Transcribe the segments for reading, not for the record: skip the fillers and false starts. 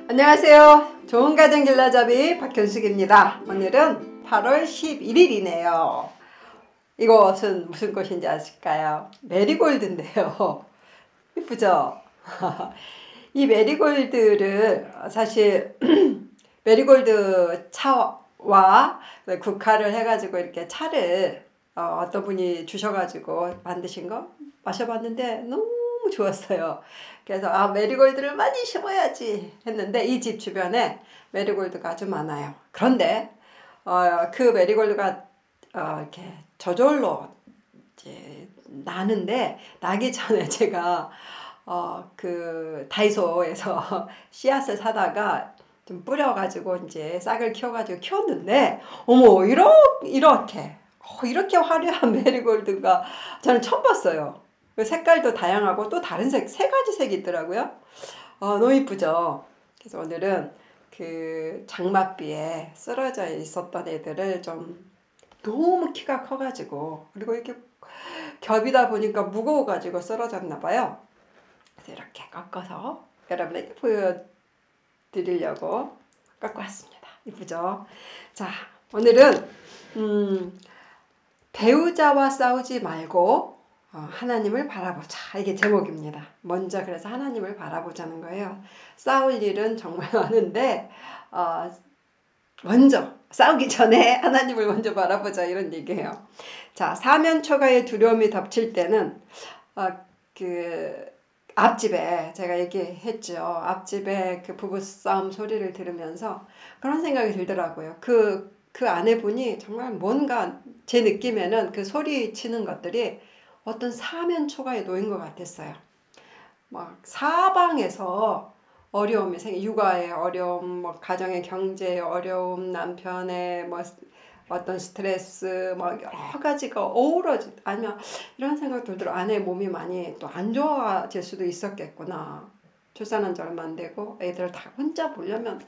안녕하세요. 좋은 가정 길라잡이 박현숙입니다. 오늘은 8월 11일이네요. 이것은 무슨 꽃인지 아실까요? 메리골드인데요. 이쁘죠? 이 메리골드를 사실 메리골드 차와 국화를 해가지고 이렇게 차를 어떤 분이 주셔가지고 만드신 거 마셔봤는데 너무 좋았어요. 그래서 메리골드를 많이 심어야지 했는데 이 집 주변에 메리골드가 아주 많아요. 그런데 그 메리골드가 이렇게 저절로 이제 나는데 나기 전에 제가 그 다이소에서 씨앗을 사다가 좀 뿌려가지고 이제 싹을 키워가지고 키웠는데 어머 이렇게 화려한 메리골드가 저는 처음 봤어요. 색깔도 다양하고 또 다른 세 가지 색이 있더라고요. 너무 이쁘죠. 그래서 오늘은 그 장맛비에 쓰러져 있었던 애들을 좀 너무 키가 커가지고 그리고 이렇게 겹이다 보니까 무거워가지고 쓰러졌나 봐요. 그래서 이렇게 꺾어서 여러분에게 보여드리려고 꺾어 왔습니다. 이쁘죠? 자, 오늘은 배우자와 싸우지 말고 하나님을 바라보자. 이게 제목입니다. 먼저 그래서 하나님을 바라보자는 거예요. 싸울 일은 정말 많은데 먼저 싸우기 전에 하나님을 먼저 바라보자 이런 얘기예요. 자, 사면초가의 두려움이 덮칠 때는 그 앞집에 제가 얘기했죠. 앞집에 그 부부싸움 소리를 들으면서 그런 생각이 들더라고요. 그 아내분이 정말 뭔가 제 느낌에는 그 소리 치는 것들이 어떤 사면초가에 놓인 것 같았어요. 막 사방에서 어려움이 육아의 어려움, 뭐 가정의 경제의 어려움, 남편의 뭐 어떤 스트레스, 뭐 여러 가지가 어우러지 아니면 이런 생각 들더라고요. 아내의 몸이 많이 또 안 좋아질 수도 있었겠구나. 출산한 지 얼마 안 되고 애들 다 혼자 보려면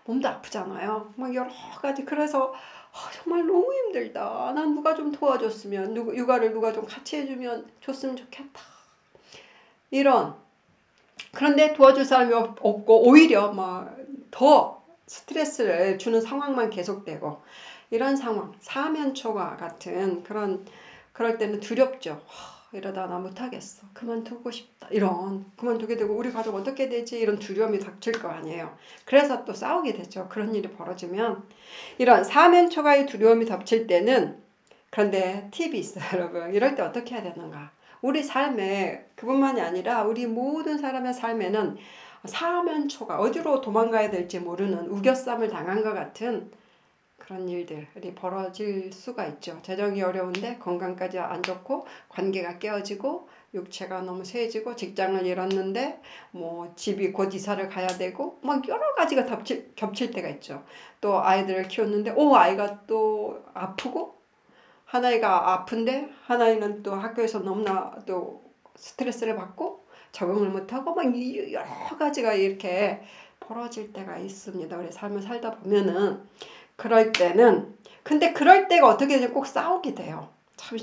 몸도 아프잖아요. 막 여러 가지. 그래서 정말 너무 힘들다. 난 누가 좀 도와줬으면, 육아를 누가 좀 같이 해주면 좋으면 좋겠다. 그런데 도와줄 사람이 없고 오히려 막 더 스트레스를 주는 상황만 계속되고 이런 상황, 사면초가 같은 그럴 때는 두렵죠. 이러다 나 못하겠어. 그만두고 싶다. 그만두게 되고 우리 가족 어떻게 되지? 이런 두려움이 닥칠 거 아니에요. 그래서 또 싸우게 되죠. 그런 일이 벌어지면. 이런 사면초가의 두려움이 덮칠 때는 그런데 팁이 있어요, 여러분. 이럴 때 어떻게 해야 되는가? 우리 삶에 그뿐만이 아니라 우리 모든 사람의 삶에는 사면초가 어디로 도망가야 될지 모르는 우겨쌈을 당한 것 같은 그런 일들이 벌어질 수가 있죠. 재정이 어려운데 건강까지 안 좋고 관계가 깨어지고 육체가 너무 쇠해지고 직장을 잃었는데 뭐 집이 곧 이사를 가야 되고 막 여러 가지가 겹칠 때가 있죠. 또 아이들을 키웠는데 아이가 또 아프고 하나이가 아픈데 하나이는 또 학교에서 너무나 또 스트레스를 받고 적응을 못하고 막 여러 가지가 이렇게 벌어질 때가 있습니다. 우리 삶을 살다 보면은 그럴 때가 어떻게 되면 꼭 싸우게 돼요. 참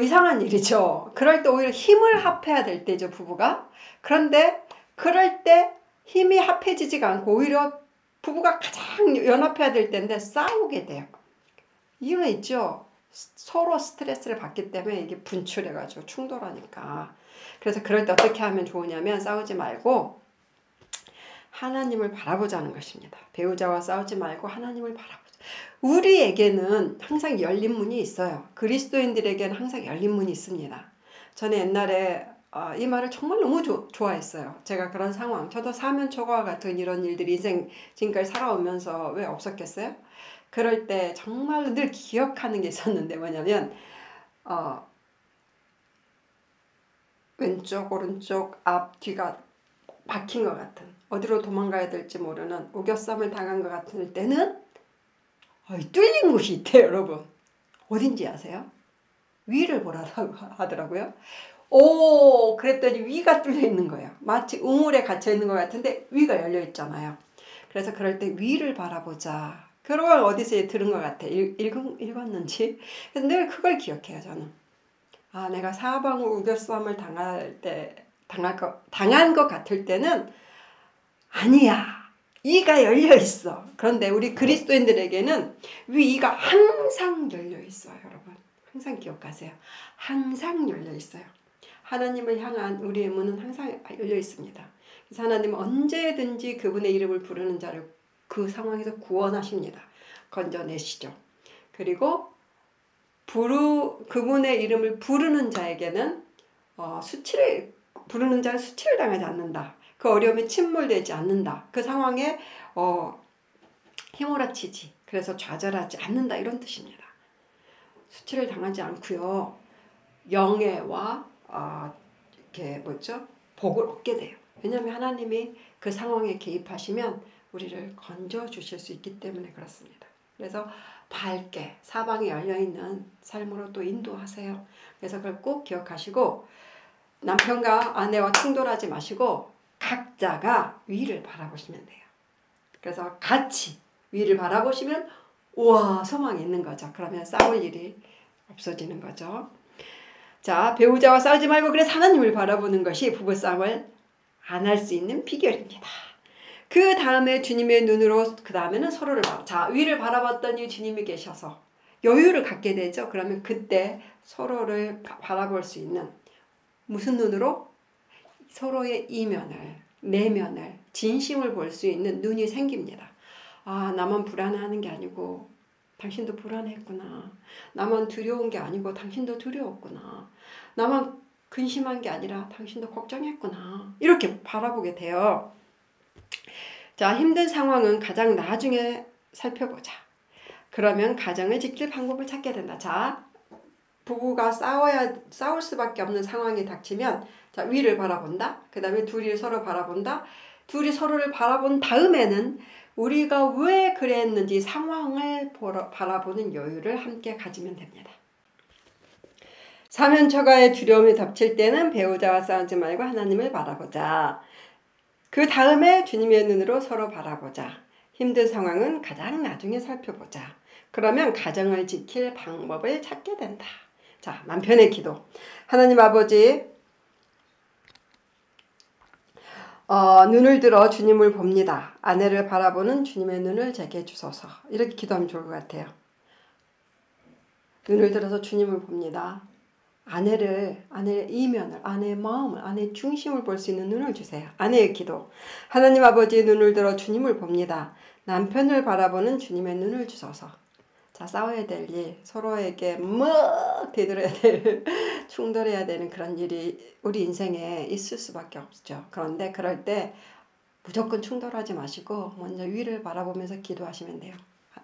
이상한 일이죠. 그럴 때 오히려 힘을 합해야 될 때죠, 부부가. 그런데 그럴 때 힘이 합해지지가 않고 오히려 부부가 가장 연합해야 될 때인데 싸우게 돼요. 이유는 있죠. 서로 스트레스를 받기 때문에 이게 분출해가지고 충돌하니까. 그래서 그럴 때 어떻게 하면 좋으냐면 싸우지 말고 하나님을 바라보자는 것입니다. 배우자와 싸우지 말고 하나님을 바라보자. 우리에게는 항상 열린 문이 있어요. 그리스도인들에게는 항상 열린 문이 있습니다. 저는 옛날에 이 말을 정말 너무 좋아했어요. 제가 그런 상황, 저도 사면초가와 같은 이런 일들이 인생 지금까지 살아오면서 왜 없었겠어요? 그럴 때 정말 늘 기억하는 게 있었는데 뭐냐면 왼쪽 오른쪽 앞 뒤가 박힌 것 같은 어디로 도망가야 될지 모르는 우겨쌈을 당한 것 같을 때는 뚫린 곳이 있대요. 여러분 어딘지 아세요? 위를 보라고 하더라고요. 그랬더니 위가 뚫려 있는 거예요. 마치 우물에 갇혀 있는 것 같은데 위가 열려 있잖아요. 그래서 그럴 때 위를 바라보자. 그런 걸 어디서 들은 것 같아. 읽었는지. 그래서 늘 그걸 기억해요. 저는. 내가 사방으로 우겨쌈을 당한 것 같을 때는 아니야. 이가 열려 있어. 그런데 우리 그리스도인들에게는 위가 항상 열려 있어요, 여러분. 항상 기억하세요. 항상 열려 있어요. 하나님을 향한 우리의 문은 항상 열려 있습니다. 그래서 하나님은 언제든지 그분의 이름을 부르는 자를 그 상황에서 구원하십니다. 건져내시죠. 그리고 그분의 이름을 부르는 자에게는 부르는 자는 수치를 당하지 않는다. 그 어려움에 침몰되지 않는다. 그 상황에 휘몰아치지. 그래서 좌절하지 않는다. 이런 뜻입니다. 수치를 당하지 않고요. 영예와 이렇게 복을 얻게 돼요. 왜냐하면 하나님이 그 상황에 개입하시면 우리를 건져 주실 수 있기 때문에 그렇습니다. 그래서 밝게 사방에 열려있는 삶으로 또 인도하세요. 그래서 그걸 꼭 기억하시고 남편과 아내와 충돌하지 마시고 각자가 위를 바라보시면 돼요. 그래서 같이 위를 바라보시면 우와 소망이 있는 거죠. 그러면 싸울 일이 없어지는 거죠. 자, 배우자와 싸우지 말고 그래서 하나님을 바라보는 것이 부부싸움을 안 할 수 있는 비결입니다. 그 다음에 주님의 눈으로 그 다음에는 서로를 자, 위를 바라봤더니 주님이 계셔서 여유를 갖게 되죠. 그러면 그때 서로를 바라볼 수 있는 무슨 눈으로? 서로의 이면을, 내면을, 진심을 볼 수 있는 눈이 생깁니다. 아, 나만 불안해하는 게 아니고 당신도 불안했구나. 나만 두려운 게 아니고 당신도 두려웠구나. 나만 근심한 게 아니라 당신도 걱정했구나. 이렇게 바라보게 돼요. 자, 힘든 상황은 가장 나중에 살펴보자. 그러면 가정을 지킬 방법을 찾게 된다. 자, 부부가 싸울 수밖에 없는 상황이 닥치면 자, 위를 바라본다. 그 다음에 둘이 서로 바라본다. 둘이 서로를 바라본 다음에는 우리가 왜 그랬는지 상황을 바라보는 여유를 함께 가지면 됩니다. 사면초가의 두려움이 덮칠 때는 배우자와 싸우지 말고 하나님을 바라보자. 그 다음에 주님의 눈으로 서로 바라보자. 힘든 상황은 가장 나중에 살펴보자. 그러면 가정을 지킬 방법을 찾게 된다. 자, 남편의 기도. 하나님 아버지, 눈을 들어 주님을 봅니다. 아내를 바라보는 주님의 눈을 제게 주소서. 이렇게 기도하면 좋을 것 같아요. 눈을 들어서 주님을 봅니다. 아내의 이면을, 아내의 마음을, 아내의 중심을 볼 수 있는 눈을 주세요. 아내의 기도. 하나님 아버지 눈을 들어 주님을 봅니다. 남편을 바라보는 주님의 눈을 주소서. 자, 싸워야 될 일, 서로에게 대들어야 될, 충돌해야 되는 그런 일이 우리 인생에 있을 수밖에 없죠. 그런데 그럴 때 무조건 충돌하지 마시고 먼저 위를 바라보면서 기도하시면 돼요.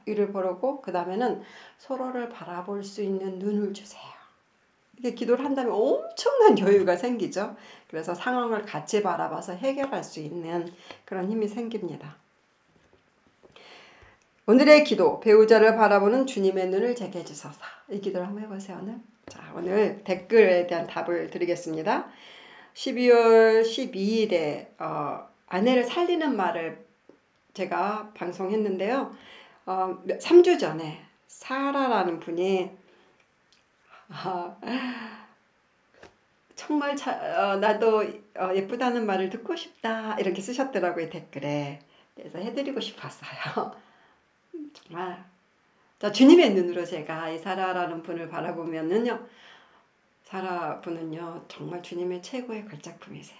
위를 바라보고 그 다음에는 서로를 바라볼 수 있는 눈을 주세요. 이렇게 기도를 한다면 엄청난 여유가 생기죠. 그래서 상황을 같이 바라봐서 해결할 수 있는 그런 힘이 생깁니다. 오늘의 기도, 배우자를 바라보는 주님의 눈을 제게 주소서. 이 기도를 한번 해보세요. 자, 오늘 댓글에 대한 답을 드리겠습니다. 12월 12일에 아내를 살리는 말을 제가 방송했는데요. 3주 전에 사라라는 분이 정말 나도 예쁘다는 말을 듣고 싶다 이렇게 쓰셨더라고요, 댓글에. 그래서 해드리고 싶었어요. 정말 자, 주님의 눈으로 제가 이 사라라는 분을 바라보면은요, 사라 분은요 정말 주님의 최고의 걸작품이세요.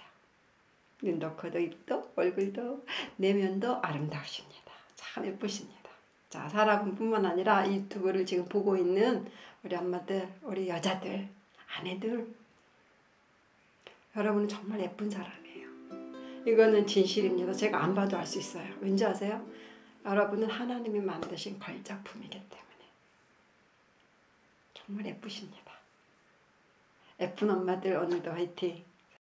눈도 코도 입도 얼굴도 내면도 아름다우십니다. 참 예쁘십니다. 자, 사라 분뿐만 아니라 이 유튜브를 지금 보고 있는 우리 엄마들, 우리 여자들, 아내들, 여러분은 정말 예쁜 사람이에요. 이거는 진실입니다. 제가 안 봐도 알 수 있어요. 왠지 아세요? 여러분은 하나님이 만드신 걸작품이기 때문에 정말 예쁘십니다. 예쁜 엄마들 오늘도 화이팅!